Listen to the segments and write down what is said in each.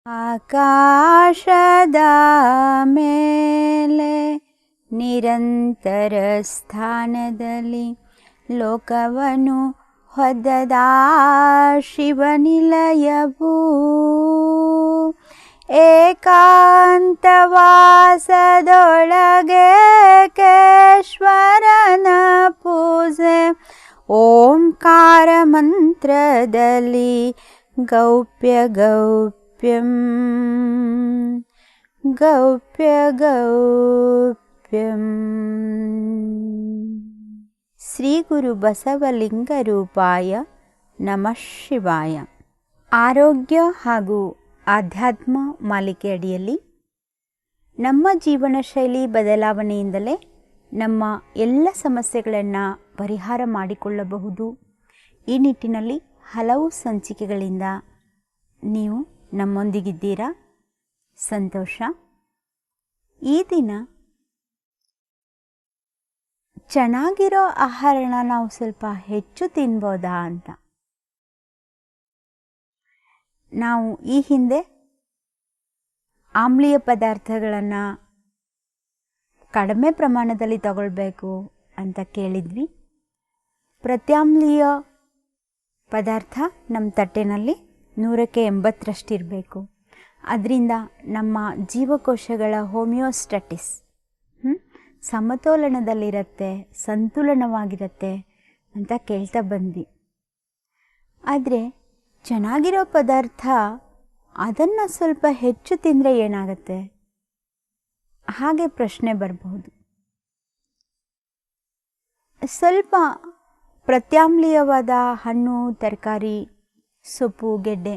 ಆಕಾಶದ ಮೇಲೆ ನಿರಂತರ ಸ್ಥಾನದಲ್ಲಿ ಲೋಕವನ್ನು ಹೊದ್ದದ ಶಿವನಿಲಯವು ಏಕಾಂತವಾಸದೊಳಗೆ ಕೇಶ್ವರನ ಪೂಜೆ ಓಂಕಾರ ಮಂತ್ರದಲ್ಲಿ ಗೌಪ್ಯ ಗೌಪ್ಯಂ ಗೌಪ್ಯ ಗೌಪ್ಯಂ. ಶ್ರೀ ಗುರು ಬಸವಲಿಂಗ ರೂಪಾಯ ನಮಃ ಶಿವಾಯ. ಆರೋಗ್ಯ ಹಾಗೂ ಆಧ್ಯಾತ್ಮ ಮಾಲಿಕೆ ಅಡಿಯಲ್ಲಿ ನಮ್ಮ ಜೀವನ ಶೈಲಿ ಬದಲಾವಣೆಯಿಂದಲೇ ನಮ್ಮ ಎಲ್ಲ ಸಮಸ್ಯೆಗಳನ್ನು ಪರಿಹಾರ ಮಾಡಿಕೊಳ್ಳಬಹುದು. ಈ ನಿಟ್ಟಿನಲ್ಲಿ ಹಲವು ಸಂಚಿಕೆಗಳಿಂದ ನೀವು ನಮ್ಮೊಂದಿಗಿದ್ದೀರಾ, ಸಂತೋಷ. ಈ ದಿನ ಚೆನ್ನಾಗಿರೋ ಆಹಾರನ ನಾವು ಸ್ವಲ್ಪ ಹೆಚ್ಚು ತಿನ್ಬೋದಾ ಅಂತ. ನಾವು ಈ ಹಿಂದೆ ಆಮ್ಲೀಯ ಪದಾರ್ಥಗಳನ್ನು ಕಡಿಮೆ ಪ್ರಮಾಣದಲ್ಲಿ ತಗೊಳ್ಬೇಕು ಅಂತ ಕೇಳಿದ್ವಿ. ಪ್ರತ್ಯಾಮ್ಲೀಯ ಪದಾರ್ಥ ನಮ್ಮ ತಟ್ಟೆನಲ್ಲಿ 180 ಇರಬೇಕು. ಅದರಿಂದ ನಮ್ಮ ಜೀವಕೋಶಗಳ ಹೋಮಿಯೋಸ್ಟಾಟಿಸ್ ಸಮತೋಲನದಲ್ಲಿರುತ್ತೆ, ಸಂತುಲನವಾಗಿರುತ್ತೆ ಅಂತ ಕೇಳ್ತಾ ಬಂದ್ವಿ. ಆದರೆ ಚೆನ್ನಾಗಿರೋ ಪದಾರ್ಥ ಅದನ್ನು ಸ್ವಲ್ಪ ಹೆಚ್ಚು ತಿಂದರೆ ಏನಾಗುತ್ತೆ ಹಾಗೆ ಪ್ರಶ್ನೆ ಬರಬಹುದು. ಸ್ವಲ್ಪ ಪ್ರತ್ಯಾಮ್ಲೀಯವಾದ ಹಣ್ಣು, ತರಕಾರಿ, ಸೊಪ್ಪು, ಗೆಡ್ಡೆ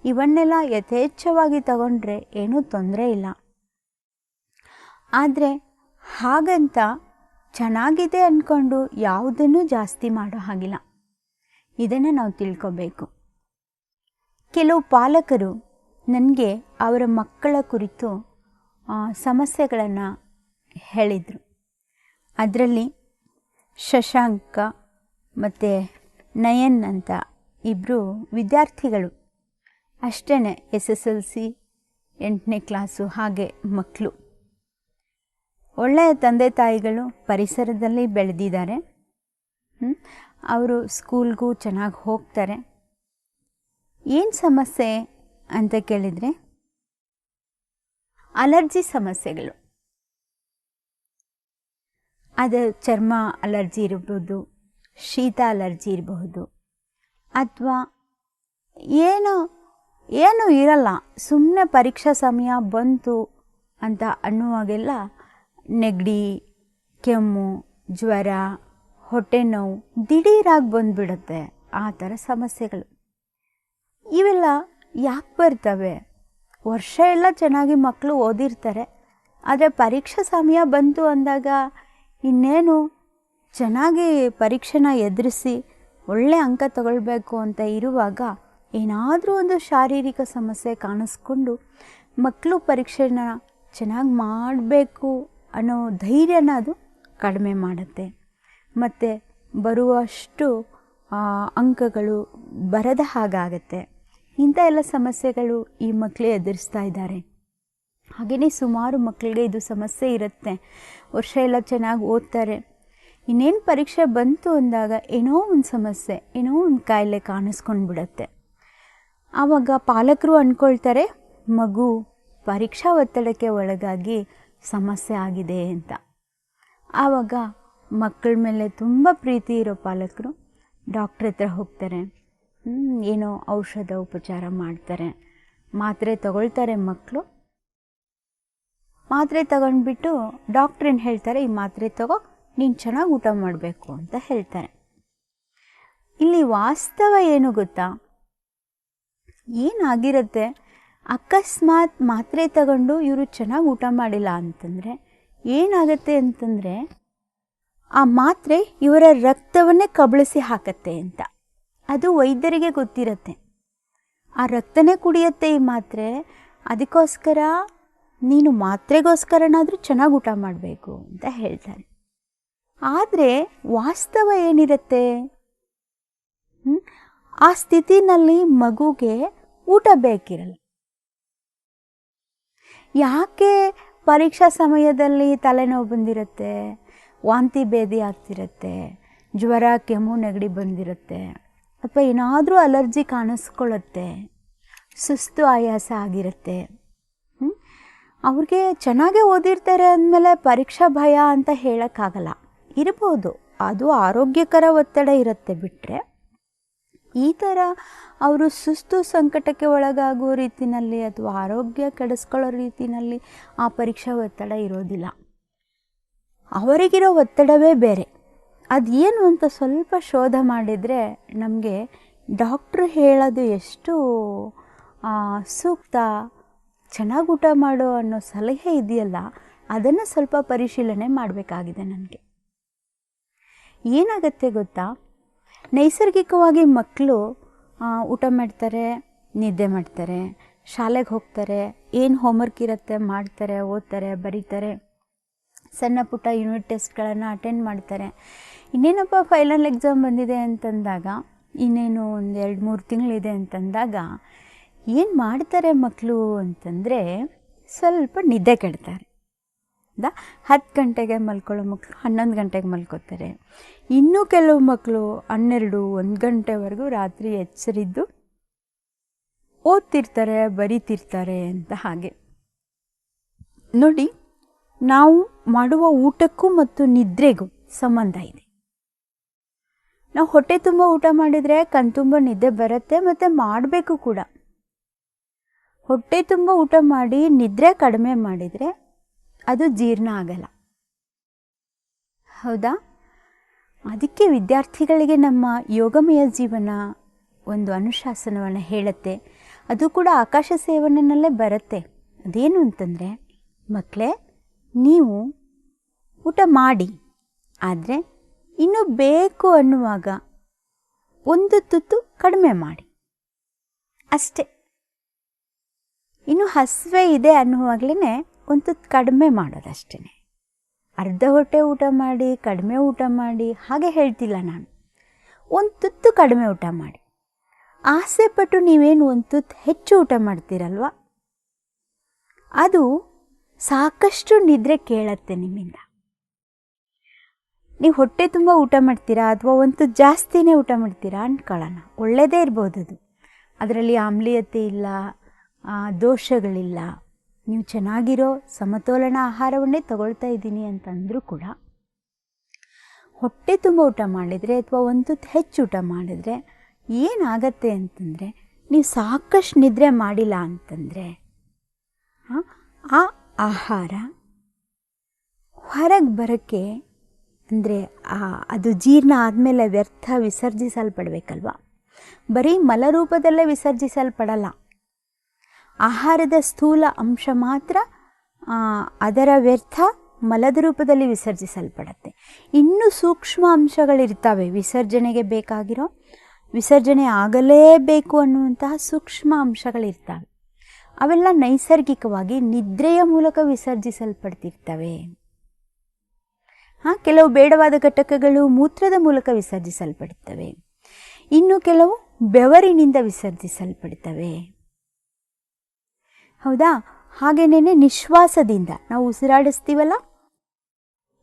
ಇವನ್ನೆಲ್ಲ ಯಥೇಚ್ಛವಾಗಿ ತಗೊಂಡ್ರೆ ಏನೂ ತೊಂದರೆ ಇಲ್ಲ. ಆದರೆ ಹಾಗಂತ ಚೆನ್ನಾಗಿದೆ ಅಂದ್ಕೊಂಡು ಯಾವುದನ್ನು ಜಾಸ್ತಿ ಮಾಡೋ ಹಾಗಿಲ್ಲ. ಇದನ್ನು ನಾವು ತಿಳ್ಕೊಬೇಕು. ಕೆಲವು ಪಾಲಕರು ನನಗೆ ಅವರ ಮಕ್ಕಳ ಕುರಿತು ಸಮಸ್ಯೆಗಳನ್ನು ಹೇಳಿದರು. ಅದರಲ್ಲಿ ಶಶಾಂಕ ಮತ್ತು ನಯನ್ ಅಂತ ಇಬ್ಬರು ವಿದ್ಯಾರ್ಥಿಗಳು, ಅಷ್ಟೇ SSLC 8ನೇ ಕ್ಲಾಸು ಹಾಗೆ ಮಕ್ಕಳು. ಒಳ್ಳೆಯ ತಂದೆ ತಾಯಿಗಳು, ಪರಿಸರದಲ್ಲಿ ಬೆಳೆದಿದ್ದಾರೆ. ಅವರು ಸ್ಕೂಲ್ಗೂ ಚೆನ್ನಾಗಿ ಹೋಗ್ತಾರೆ. ಏನು ಸಮಸ್ಯೆ ಅಂತ ಕೇಳಿದರೆ ಅಲರ್ಜಿ ಸಮಸ್ಯೆಗಳು. ಅದು ಚರ್ಮ ಅಲರ್ಜಿ ಇರಬಹುದು, ಶೀತ ಅಲರ್ಜಿ ಇರಬಹುದು, ಅಥವಾ ಏನೂ ಇರಲ್ಲ, ಸುಮ್ಮನೆ ಪರೀಕ್ಷಾ ಸಮಯ ಬಂತು ಅಂತ ಅನ್ನುವಾಗೆಲ್ಲ ನೆಗಡಿ, ಕೆಮ್ಮು, ಜ್ವರ, ಹೊಟ್ಟೆ ನೋವು ದಿಢೀರಾಗಿ ಬಂದುಬಿಡುತ್ತೆ. ಆ ಥರ ಸಮಸ್ಯೆಗಳು ಇವೆಲ್ಲ ಯಾಕೆ ಬರ್ತವೆ? ವರ್ಷ ಎಲ್ಲ ಚೆನ್ನಾಗಿ ಮಕ್ಕಳು ಓದಿರ್ತಾರೆ, ಆದರೆ ಪರೀಕ್ಷಾ ಸಮಯ ಬಂತು ಅಂದಾಗ ಇನ್ನೇನು ಚೆನ್ನಾಗಿ ಪರೀಕ್ಷೆನ ಎದುರಿಸಿ ಒಳ್ಳೆ ಅಂಕ ತಗೊಳ್ಬೇಕು ಅಂತ ಇರುವಾಗ ಏನಾದರೂ ಒಂದು ಶಾರೀರಿಕ ಸಮಸ್ಯೆ ಕಾಣಿಸ್ಕೊಂಡು ಮಕ್ಕಳು ಪರೀಕ್ಷೆನ ಚೆನ್ನಾಗಿ ಮಾಡಬೇಕು ಅನ್ನೋ ಧೈರ್ಯನ ಅದು ಕಡಿಮೆ ಮಾಡುತ್ತೆ. ಮತ್ತು ಬರುವಷ್ಟು ಅಂಕಗಳು ಬರದ ಹಾಗಾಗತ್ತೆ. ಇಂಥ ಎಲ್ಲ ಸಮಸ್ಯೆಗಳು ಈ ಮಕ್ಕಳೇ ಎದುರಿಸ್ತಾ ಇದ್ದಾರೆ. ಹಾಗೆಯೇ ಸುಮಾರು ಮಕ್ಕಳಿಗೆ ಇದು ಸಮಸ್ಯೆ ಇರುತ್ತೆ. ವರ್ಷ ಎಲ್ಲ ಚೆನ್ನಾಗಿ ಓದ್ತಾರೆ, ಇನ್ನೇನು ಪರೀಕ್ಷೆ ಬಂತು ಅಂದಾಗ ಏನೋ ಒಂದು ಸಮಸ್ಯೆ, ಏನೋ ಒಂದು ಕಾಯಿಲೆ ಕಾಣಿಸ್ಕೊಂಡು ಬಿಡುತ್ತೆ. ಆವಾಗ ಪಾಲಕರು ಅಂದ್ಕೊಳ್ತಾರೆ ಮಗು ಪರೀಕ್ಷಾ ಒತ್ತಡಕ್ಕೆ ಒಳಗಾಗಿ ಸಮಸ್ಯೆ ಆಗಿದೆ ಅಂತ. ಆವಾಗ ಮಕ್ಕಳ ಮೇಲೆ ತುಂಬ ಪ್ರೀತಿ ಇರೋ ಪಾಲಕರು ಡಾಕ್ಟ್ರ್ ಹತ್ರ ಹೋಗ್ತಾರೆ, ಏನೋ ಔಷಧ ಉಪಚಾರ ಮಾಡ್ತಾರೆ, ಮಾತ್ರೆ ತಗೊಳ್ತಾರೆ. ಮಕ್ಕಳು ಮಾತ್ರೆ ತಗೊಂಡ್ಬಿಟ್ಟು ಡಾಕ್ಟ್ರ್ ಏನು ಹೇಳ್ತಾರೆ, ಈ ಮಾತ್ರೆ ತಗೋ, ನೀನು ಚೆನ್ನಾಗಿ ಊಟ ಮಾಡಬೇಕು ಅಂತ ಹೇಳ್ತಾರೆ. ಇಲ್ಲಿ ವಾಸ್ತವ ಏನು ಗೊತ್ತಾ? ಏನಾಗಿರುತ್ತೆ, ಅಕಸ್ಮಾತ್ ಮಾತ್ರೆ ತಗೊಂಡು ಇವರು ಚೆನ್ನಾಗಿ ಊಟ ಮಾಡಿಲ್ಲ ಅಂತಂದರೆ ಏನಾಗುತ್ತೆ ಅಂತಂದರೆ ಆ ಮಾತ್ರೆ ಇವರ ರಕ್ತವನ್ನೇ ಕಬಳಿಸಿ ಹಾಕತ್ತೆ ಅಂತ. ಅದು ವೈದ್ಯರಿಗೆ ಗೊತ್ತಿರುತ್ತೆ. ಆ ರಕ್ತನೇ ಕುಡಿಯುತ್ತೆ ಈ ಮಾತ್ರೆ. ಅದಕ್ಕೋಸ್ಕರ ನೀನು ಮಾತ್ರೆಗೋಸ್ಕರನಾದರೂ ಚೆನ್ನಾಗಿ ಊಟ ಮಾಡಬೇಕು ಅಂತ ಹೇಳ್ತಾರೆ. ಆದರೆ ವಾಸ್ತವ ಏನಿರುತ್ತೆ, ಆ ಸ್ಥಿತಿನಲ್ಲಿ ಮಗುಗೆ ಊಟ ಬೇಕಿರಲ್ಲ. ಯಾಕೆ ಪರೀಕ್ಷಾ ಸಮಯದಲ್ಲಿ ತಲೆನೋವು ಬಂದಿರುತ್ತೆ, ವಾಂತಿ ಭೇದಿ ಆಗ್ತಿರುತ್ತೆ, ಜ್ವರ ಕೆಮ್ಮು ನೆಗಡಿ ಬಂದಿರುತ್ತೆ, ಅಥವಾ ಏನಾದರೂ ಅಲರ್ಜಿ ಕಾಣಿಸ್ಕೊಳ್ಳುತ್ತೆ, ಸುಸ್ತು ಆಯಾಸ ಆಗಿರುತ್ತೆ. ಅವ್ರಿಗೆ ಚೆನ್ನಾಗೇ ಓದಿರ್ತಾರೆ ಅಂದಮೇಲೆ ಪರೀಕ್ಷಾ ಭಯ ಅಂತ ಹೇಳೋಕ್ಕಾಗಲ್ಲ. ಇರ್ಬೋದು, ಅದು ಆರೋಗ್ಯಕರ ಒತ್ತಡ ಇರುತ್ತೆ. ಬಿಟ್ಟರೆ ಈ ಥರ ಅವರು ಸುಸ್ತು ಸಂಕಟಕ್ಕೆ ಒಳಗಾಗುವ ರೀತಿಯಲ್ಲಿ ಅಥವಾ ಆರೋಗ್ಯ ಕೆಡಿಸ್ಕೊಳ್ಳೋ ರೀತಿಯಲ್ಲಿ ಆ ಪರೀಕ್ಷಾ ಒತ್ತಡ ಇರೋದಿಲ್ಲ. ಅವರಿಗಿರೋ ಒತ್ತಡವೇ ಬೇರೆ. ಅದೇನು ಅಂತ ಸ್ವಲ್ಪ ಶೋಧ ಮಾಡಿದರೆ ನಮಗೆ ಡಾಕ್ಟ್ರು ಹೇಳೋದು ಎಷ್ಟು ಸೂಕ್ತ, ಚೆನ್ನಾಗಿ ಊಟ ಮಾಡೋ ಅನ್ನೋ ಸಲಹೆ ಇದೆಯಲ್ಲ, ಅದನ್ನು ಸ್ವಲ್ಪ ಪರಿಶೀಲನೆ ಮಾಡಬೇಕಾಗಿದೆ ನನಗೆ. ಏನಾಗುತ್ತೆ ಗೊತ್ತಾ, ನೈಸರ್ಗಿಕವಾಗಿ ಮಕ್ಕಳು ಊಟ ಮಾಡ್ತಾರೆ, ನಿದ್ದೆ ಮಾಡ್ತಾರೆ, ಶಾಲೆಗೆ ಹೋಗ್ತಾರೆ, ಏನು ಹೋಮ್ವರ್ಕ್ ಇರುತ್ತೆ ಮಾಡ್ತಾರೆ, ಓದ್ತಾರೆ, ಬರೀತಾರೆ, ಸಣ್ಣ ಪುಟ್ಟ ಯೂನಿಟ್ ಟೆಸ್ಟ್ಗಳನ್ನು ಅಟೆಂಡ್ ಮಾಡ್ತಾರೆ. ಇನ್ನೇನಪ್ಪ ಫೈನಲ್ ಎಕ್ಸಾಮ್ ಬಂದಿದೆ ಅಂತಂದಾಗ, ಇನ್ನೇನು ಒಂದು 2-3 ತಿಂಗಳಿದೆ ಅಂತಂದಾಗ ಏನು ಮಾಡ್ತಾರೆ ಮಕ್ಕಳು ಅಂತಂದರೆ ಸ್ವಲ್ಪ ನಿದ್ದೆ ಕೆಡ್ತಾರೆ. 10 ಗಂಟೆಗೆ ಮಲ್ಕೊಳ್ಳೋ ಮಕ್ಕಳು 11 ಗಂಟೆಗೆ ಮಲ್ಕೋತಾರೆ. ಇನ್ನೂ ಕೆಲವು ಮಕ್ಕಳು 12-1 ಗಂಟೆವರೆಗೂ ರಾತ್ರಿ ಎಚ್ಚರಿದ್ದು ಓದ್ತಿರ್ತಾರೆ, ಬರೀತಿರ್ತಾರೆ ಅಂತ. ಹಾಗೆ ನೋಡಿ, ನಾವು ಮಾಡುವ ಊಟಕ್ಕೂ ಮತ್ತು ನಿದ್ರೆಗೂ ಸಂಬಂಧ ಇದೆ. ನಾವು ಹೊಟ್ಟೆ ತುಂಬ ಊಟ ಮಾಡಿದರೆ ಕಣ್ತುಂಬ ನಿದ್ದೆ ಬರುತ್ತೆ, ಮತ್ತು ಮಾಡಬೇಕು ಕೂಡ. ಹೊಟ್ಟೆ ತುಂಬ ಊಟ ಮಾಡಿ ನಿದ್ರೆ ಕಡಿಮೆ ಮಾಡಿದರೆ ಅದು ಜೀರ್ಣ ಆಗಲ್ಲ. ಹೌದಾ? ಅದಕ್ಕೆ ವಿದ್ಯಾರ್ಥಿಗಳಿಗೆ ನಮ್ಮ ಯೋಗಮಯ ಜೀವನ ಒಂದು ಅನುಶಾಸನವನ್ನು ಹೇಳುತ್ತೆ. ಅದು ಕೂಡ ಆಕಾಶ ಸೇವನೆಯಲ್ಲೇ ಬರುತ್ತೆ. ಅದೇನು ಅಂತಂದರೆ, ಮಕ್ಕಳೇ, ನೀವು ಊಟ ಮಾಡಿ, ಆದರೆ ಇನ್ನೂ ಬೇಕು ಅನ್ನುವಾಗ ಒಂದು ತುತ್ತು ಕಡಿಮೆ ಮಾಡಿ ಅಷ್ಟೇ. ಇನ್ನು ಹಸಿವೆ ಇದೆ ಅನ್ನುವಾಗಲೇ ಒಂದು ತುತ್ತು ಕಡಿಮೆ ಮಾಡೋದಷ್ಟೇ. ಅರ್ಧ ಹೊಟ್ಟೆ ಊಟ ಮಾಡಿ, ಕಡಿಮೆ ಊಟ ಮಾಡಿ ಹಾಗೆ ಹೇಳ್ತಿಲ್ಲ ನಾನು. ಒಂದು ತುತ್ತು ಕಡಿಮೆ ಊಟ ಮಾಡಿ. ಆಸೆ ಪಟ್ಟು ನೀವೇನು ಒಂದು ತುತ್ತು ಹೆಚ್ಚು ಊಟ ಮಾಡ್ತೀರಲ್ವ, ಅದು ಸಾಕಷ್ಟು ನಿದ್ರೆ ಕೇಳತ್ತೆ ನಿಮ್ಮಿಂದ. ನೀವು ಹೊಟ್ಟೆ ತುಂಬ ಊಟ ಮಾಡ್ತೀರಾ ಅಥವಾ ಒಂದು ತುತ್ತು ಜಾಸ್ತಿನೇ ಊಟ ಮಾಡ್ತೀರಾ ಅಂದ್ಕೊಳ್ಳೋಣ, ಒಳ್ಳೆಯದೇ ಇರ್ಬೋದು ಅದು. ಅದರಲ್ಲಿ ಆಮ್ಲೀಯತೆ ಇಲ್ಲ, ದೋಷಗಳಿಲ್ಲ, ನೀವು ಚೆನ್ನಾಗಿರೋ ಸಮತೋಲನ ಆಹಾರವನ್ನೇ ತಗೊಳ್ತಾ ಇದ್ದೀನಿ ಅಂತಂದರೂ ಕೂಡ ಹೊಟ್ಟೆ ತುಂಬ ಊಟ ಮಾಡಿದರೆ ಅಥವಾ ಒಂದು ತುತ್ತು ಹೆಚ್ಚು ಊಟ ಮಾಡಿದರೆ ಏನಾಗತ್ತೆ ಅಂತಂದರೆ, ನೀವು ಸಾಕಷ್ಟು ನಿದ್ರೆ ಮಾಡಿಲ್ಲ ಅಂತಂದರೆ ಆ ಆಹಾರ ಹೊರಗೆ ಬರೋಕ್ಕೆ, ಅಂದರೆ ಅದು ಜೀರ್ಣ ಆದಮೇಲೆ ವ್ಯರ್ಥ ವಿಸರ್ಜಿಸಲ್ಪಡಬೇಕಲ್ವ, ಬರೀ ಮಲರೂಪದಲ್ಲೇ ವಿಸರ್ಜಿಸಲ್ಪಡಲ್ಲ. ಆಹಾರದ ಸ್ಥೂಲ ಅಂಶ ಮಾತ್ರ ಅದರ ವ್ಯರ್ಥ ಮಲದ ರೂಪದಲ್ಲಿ ವಿಸರ್ಜಿಸಲ್ಪಡುತ್ತೆ. ಇನ್ನೂ ಸೂಕ್ಷ್ಮ ಅಂಶಗಳಿರ್ತವೆ ವಿಸರ್ಜನೆಗೆ ಬೇಕಾಗಿರೋ, ವಿಸರ್ಜನೆ ಆಗಲೇಬೇಕು ಅನ್ನುವಂತಹ ಸೂಕ್ಷ್ಮ ಅಂಶಗಳಿರ್ತವೆ. ಅವೆಲ್ಲ ನೈಸರ್ಗಿಕವಾಗಿ ನಿದ್ರೆಯ ಮೂಲಕ ವಿಸರ್ಜಿಸಲ್ಪಡ್ತಿರ್ತವೆ. ಕೆಲವು ಬೇಡವಾದ ಘಟಕಗಳು ಮೂತ್ರದ ಮೂಲಕ ವಿಸರ್ಜಿಸಲ್ಪಡ್ತವೆ, ಇನ್ನು ಕೆಲವು ಬೆವರಿನಿಂದ ವಿಸರ್ಜಿಸಲ್ಪಡ್ತವೆ. ಹೌದಾ? ಹಾಗೇನೇ ನಿಶ್ವಾಸದಿಂದ ನಾವು ಉಸಿರಾಡಿಸ್ತೀವಲ್ಲ,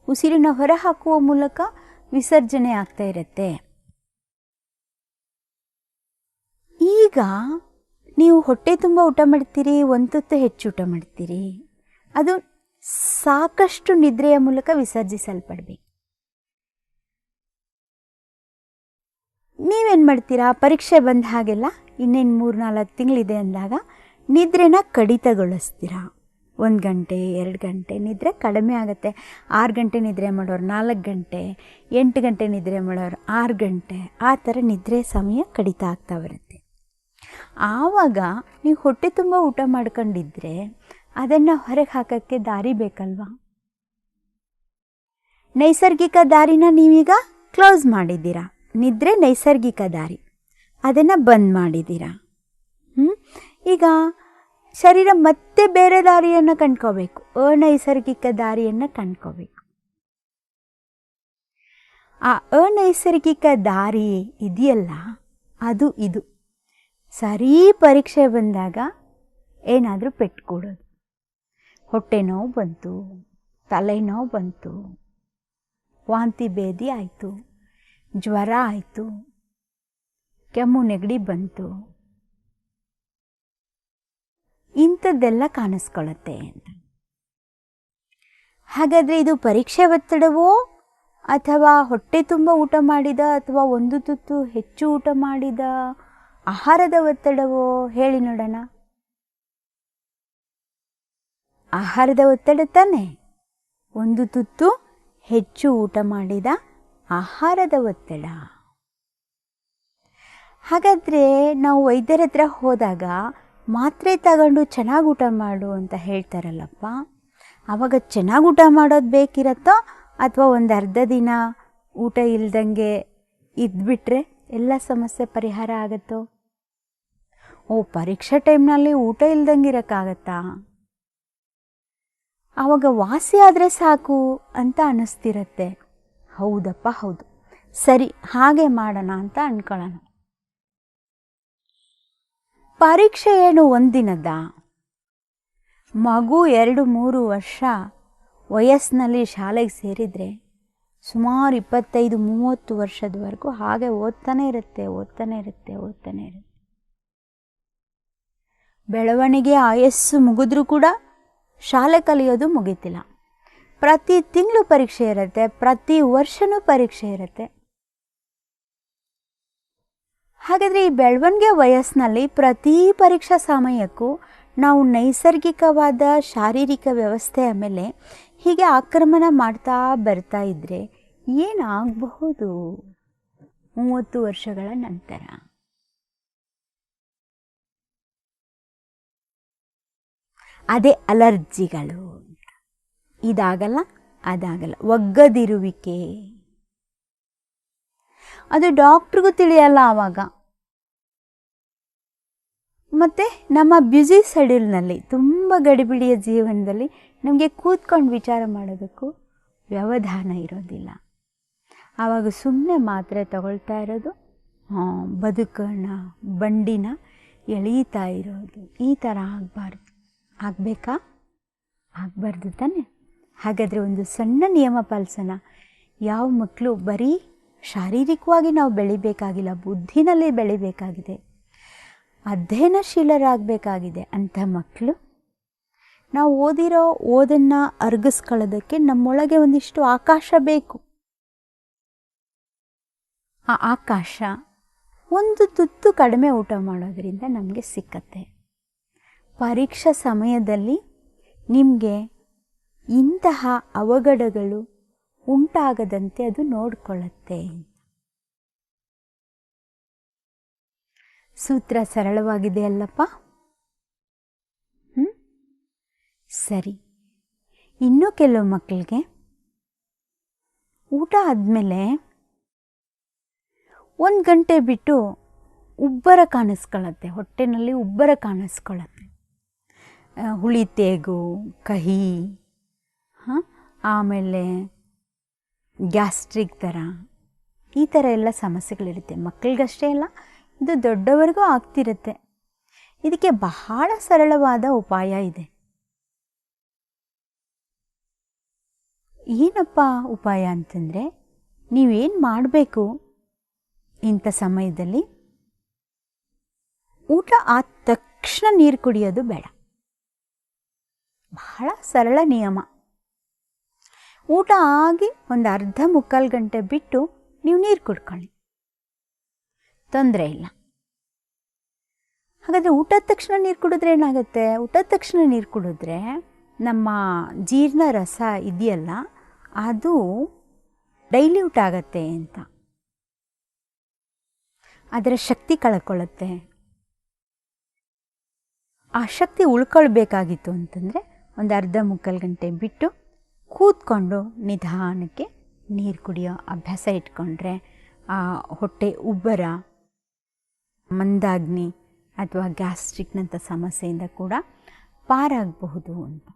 ಉಸಿರಿನ ಹೊರ ಹಾಕುವ ಮೂಲಕ ವಿಸರ್ಜನೆ ಆಗ್ತಾ ಇರುತ್ತೆ. ಈಗ ನೀವು ಹೊಟ್ಟೆ ತುಂಬ ಊಟ ಮಾಡ್ತೀರಿ, ಒಂದು ತುತ್ತು ಹೆಚ್ಚು ಊಟ ಮಾಡ್ತೀರಿ, ಅದು ಸಾಕಷ್ಟು ನಿದ್ರೆಯ ಮೂಲಕ ವಿಸರ್ಜಿಸಲ್ಪಡಬೇಕು. ನೀವೇನು ಮಾಡ್ತೀರಾ, ಪರೀಕ್ಷೆ ಬಂದ ಹಾಗೆಲ್ಲ ಇನ್ನೇನು 3-4 ತಿಂಗಳಿದೆ ಅಂದಾಗ ನಿದ್ರೆನ ಕಡಿತಗೊಳಿಸ್ತೀರಾ. 1 ಗಂಟೆ 2 ಗಂಟೆ ನಿದ್ರೆ ಕಡಿಮೆ ಆಗುತ್ತೆ. 6 ಗಂಟೆ ನಿದ್ರೆ ಮಾಡೋರು 4 ಗಂಟೆ, 8 ಗಂಟೆ ನಿದ್ರೆ ಮಾಡೋರು 6 ಗಂಟೆ, ಆ ಥರ ನಿದ್ರೆ ಸಮಯ ಕಡಿತ ಆಗ್ತಾ ಬರುತ್ತೆ. ಆವಾಗ ನೀವು ಹೊಟ್ಟೆ ತುಂಬ ಊಟ ಮಾಡ್ಕೊಂಡಿದ್ರೆ ಅದನ್ನು ಹೊರಗೆ ಹಾಕೋಕ್ಕೆ ದಾರಿ ಬೇಕಲ್ವಾ? ನೈಸರ್ಗಿಕ ದಾರಿನ ನೀವೀಗ ಕ್ಲೋಸ್ ಮಾಡಿದ್ದೀರಾ. ನಿದ್ರೆ ನೈಸರ್ಗಿಕ ದಾರಿ, ಅದನ್ನು ಬಂದ್ ಮಾಡಿದ್ದೀರಾ. ಈಗ ಶರೀರ ಮತ್ತೆ ಬೇರೆ ದಾರಿಯನ್ನು ಕಂಡ್ಕೋಬೇಕು, ಅನೈಸರ್ಗಿಕ ದಾರಿಯನ್ನು ಕಂಡ್ಕೋಬೇಕು. ಆ ಅನೈಸರ್ಗಿಕ ದಾರಿ ಇದೆಯಲ್ಲ, ಅದು ಇದು ಸರಿ ಪರೀಕ್ಷೆ ಬಂದಾಗ ಏನಾದರೂ ಪೆಟ್ಟು ಕೊಡೋದು. ಹೊಟ್ಟೆ ನೋವು ಬಂತು, ತಲೆನೋವು ಬಂತು, ವಾಂತಿ ಭೇದಿ ಆಯಿತು, ಜ್ವರ ಆಯಿತು, ಕೆಮ್ಮು ನೆಗಡಿ ಬಂತು, ಇಂಥದ್ದೆಲ್ಲ ಕಾಣಿಸ್ಕೊಳ್ಳುತ್ತೆ ಅಂತ. ಹಾಗಾದರೆ ಇದು ಪರೀಕ್ಷೆ ಒತ್ತಡವೋ ಅಥವಾ ಹೊಟ್ಟೆ ತುಂಬ ಊಟ ಮಾಡಿದ ಅಥವಾ ಒಂದು ತುತ್ತು ಹೆಚ್ಚು ಊಟ ಮಾಡಿದ ಆಹಾರದ ಒತ್ತಡವೋ? ಹೇಳಿ ನೋಡೋಣ. ಆಹಾರದ ಒತ್ತಡ ತಾನೆ. ಒಂದು ತುತ್ತು ಹೆಚ್ಚು ಊಟ ಮಾಡಿದ ಆಹಾರದ ಒತ್ತಡ. ಹಾಗಾದರೆ ನಾವು ವೈದ್ಯರ ಹತ್ರ ಹೋದಾಗ ಮಾತ್ರೆ ತಗೊಂಡು ಚೆನ್ನಾಗಿ ಊಟ ಮಾಡು ಅಂತ ಹೇಳ್ತಾರಲ್ಲಪ್ಪ, ಆವಾಗ ಚೆನ್ನಾಗಿ ಊಟ ಮಾಡೋದು ಬೇಕಿರತ್ತೋ ಅಥವಾ ಒಂದು ಅರ್ಧ ದಿನ ಊಟ ಇಲ್ದಂಗೆ ಇದ್ಬಿಟ್ರೆ ಎಲ್ಲ ಸಮಸ್ಯೆ ಪರಿಹಾರ ಆಗುತ್ತೋ? ಪರೀಕ್ಷೆ ಟೈಮ್ನಲ್ಲಿ ಊಟ ಇಲ್ದಂಗೆ ಇರೋಕ್ಕಾಗತ್ತಾ? ಆವಾಗ ವಾಸಿ ಆದರೆ ಸಾಕು ಅಂತ ಅನ್ನಿಸ್ತಿರತ್ತೆ. ಹೌದಪ್ಪ ಹೌದು, ಸರಿ ಹಾಗೆ ಮಾಡೋಣ ಅಂತ ಅಂದ್ಕೊಳ್ಳೋಣ. ಪರೀಕ್ಷೆ ಏನು ಒಂದಿನದ? ಮಗು 2-3 ವರ್ಷ ವಯಸ್ಸಿನಲ್ಲಿ ಶಾಲೆಗೆ ಸೇರಿದರೆ ಸುಮಾರು 25-30 ವರ್ಷದವರೆಗೂ ಹಾಗೆ ಓದ್ತಾನೆ ಇರುತ್ತೆ. ಬೆಳವಣಿಗೆ ಆಯಸ್ಸು ಮುಗಿದ್ರೂ ಕೂಡ ಶಾಲೆ ಕಲಿಯೋದು ಮುಗೀತಿಲ್ಲ. ಪ್ರತಿ ತಿಂಗಳು ಪರೀಕ್ಷೆ ಇರುತ್ತೆ, ಪ್ರತಿ ವರ್ಷವೂ ಪರೀಕ್ಷೆ ಇರುತ್ತೆ. ಹಾಗಾದರೆ ಈ ಬೆಳವಣಿಗೆ ವಯಸ್ಸಿನಲ್ಲಿ ಪ್ರತಿ ಪರೀಕ್ಷಾ ಸಮಯಕ್ಕೂ ನಾವು ನೈಸರ್ಗಿಕವಾದ ಶಾರೀರಿಕ ವ್ಯವಸ್ಥೆಯ ಮೇಲೆ ಹೀಗೆ ಆಕ್ರಮಣ ಮಾಡ್ತಾ ಬರ್ತಾ ಇದ್ದರೆ ಏನಾಗಬಹುದು 30 ವರ್ಷಗಳ ನಂತರ? ಅದೇ ಅಲರ್ಜಿಗಳು. ಇದಾಗಲ್ಲ, ಅದಾಗಲ್ಲ, ಒಗ್ಗದಿರುವಿಕೆ. ಅದು ಡಾಕ್ಟ್ರಿಗೂ ತಿಳಿಯಲ್ಲ ಆವಾಗ. ಮತ್ತು ನಮ್ಮ ಬ್ಯುಸಿ ಶೆಡ್ಯೂಲ್ನಲ್ಲಿ, ತುಂಬ ಗಡಿಬಿಡಿಯ ಜೀವನದಲ್ಲಿ ನಮಗೆ ಕೂತ್ಕೊಂಡು ವಿಚಾರ ಮಾಡೋದಕ್ಕೂ ವ್ಯವಧಾನ ಇರೋದಿಲ್ಲ. ಆವಾಗ ಸುಮ್ಮನೆ ಮಾತ್ರೆ ತಗೊಳ್ತಾ ಇರೋದು, ಬದುಕನ್ನ ಬಂಡಿನ ಎಳೀತಾ ಇರೋದು. ಈ ಥರ ಆಗಬಾರ್ದು. ಆಗಬೇಕಾ? ಆಗಬಾರ್ದು ತಾನೆ. ಹಾಗಾದರೆ ಒಂದು ಸಣ್ಣ ನಿಯಮ ಪಾಲಿಸೋಣ. ಯಾವ ಮಕ್ಕಳು ಬರೀ ಶಾರೀರಿಕವಾಗಿ ನಾವು ಬೆಳಿಬೇಕಾಗಿಲ್ಲ, ಬುದ್ಧಿನಲ್ಲಿ ಬೆಳಿಬೇಕಾಗಿದೆ, ಅಧ್ಯಯನಶೀಲರಾಗಬೇಕಾಗಿದೆ ಅಂಥ ಮಕ್ಕಳು ನಾವು ಓದಿರೋ ಓದನ್ನು ಅರಗಿಸ್ಕೊಳ್ಳೋದಕ್ಕೆ ನಮ್ಮೊಳಗೆ ಒಂದಿಷ್ಟು ಆಕಾಶ ಬೇಕು. ಆ ಆಕಾಶ ಒಂದು ತುತ್ತು ಕಡಿಮೆ ಊಟ ಮಾಡೋದರಿಂದ ನಮಗೆ ಸಿಕ್ಕತ್ತೆ. ಪರೀಕ್ಷಾ ಸಮಯದಲ್ಲಿ ನಿಮಗೆ ಇಂತಹ ಅವಘಡಗಳು ಉಂಟಾಗದಂತೆ ಅದು ನೋಡಿಕೊಳ್ಳುತ್ತೆ. ಸೂತ್ರ ಸರಳವಾಗಿದೆ ಅಲ್ಲಪ್ಪ? ಸರಿ. ಇನ್ನೂ ಕೆಲವು ಮಕ್ಕಳಿಗೆ ಊಟ ಆದಮೇಲೆ 1 ಗಂಟೆ ಬಿಟ್ಟು ಉಬ್ಬರ ಕಾಣಿಸ್ಕೊಳ್ಳುತ್ತೆ, ಹೊಟ್ಟೆನಲ್ಲಿ ಉಬ್ಬರ ಕಾಣಿಸ್ಕೊಳ್ಳುತ್ತೆ. ಹುಳಿ ತೇಗು, ಕಹಿ, ಆಮೇಲೆ ಗ್ಯಾಸ್ಟ್ರಿಕ್ ಥರ, ಈ ಥರ ಎಲ್ಲ ಸಮಸ್ಯೆಗಳಿರುತ್ತೆ. ಮಕ್ಕಳಿಗಷ್ಟೇ ಅಲ್ಲ, ಇದು ದೊಡ್ಡವರಿಗೂ ಆಗ್ತಿರುತ್ತೆ. ಇದಕ್ಕೆ ಬಹಳ ಸರಳವಾದ ಉಪಾಯ ಇದೆ. ಏನಪ್ಪ ಉಪಾಯ ಅಂತಂದರೆ, ನೀವೇನು ಮಾಡಬೇಕು ಇಂಥ ಸಮಯದಲ್ಲಿ, ಊಟ ಆದ ತಕ್ಷಣ ನೀರು ಕುಡಿಯೋದು ಬೇಡ. ಬಹಳ ಸರಳ ನಿಯಮ. ಊಟ ಆಗಿ ಒಂದು ಅರ್ಧ-ಮುಕ್ಕಾಲು ಗಂಟೆ ಬಿಟ್ಟು ನೀವು ನೀರು ಕುಡ್ಕೊಳ್ಳಿ, ತೊಂದರೆ ಇಲ್ಲ. ಹಾಗಾದರೆ ಊಟದ ತಕ್ಷಣ ನೀರು ಕುಡಿದ್ರೆ ಏನಾಗುತ್ತೆ? ಊಟದ ತಕ್ಷಣ ನೀರು ಕುಡಿದ್ರೆ ನಮ್ಮ ಜೀರ್ಣ ರಸ ಇದೆಯಲ್ಲ, ಅದು ಡೈಲ್ಯೂಟ್ ಆಗತ್ತೆ ಅಂತ, ಅದರ ಶಕ್ತಿ ಕಳ್ಕೊಳ್ಳುತ್ತೆ. ಆ ಶಕ್ತಿ ಉಳ್ಕೊಳ್ಬೇಕಾಗಿತ್ತು ಅಂತಂದರೆ ಒಂದು ಅರ್ಧ-ಮುಕ್ಕಾಲು ಗಂಟೆ ಬಿಟ್ಟು ಕೂತ್ಕೊಂಡು ನಿಧಾನಕ್ಕೆ ನೀರು ಕುಡಿಯೋ ಅಭ್ಯಾಸ ಇಟ್ಕೊಂಡ್ರೆ ಆ ಹೊಟ್ಟೆ ಉಬ್ಬರ, ಮಂದಾಗ್ನಿ ಅಥವಾ ಗ್ಯಾಸ್ಟ್ರಿಕ್ನಂಥ ಸಮಸ್ಯೆಯಿಂದ ಕೂಡ ಪಾರಾಗಬಹುದು ಅಂತ.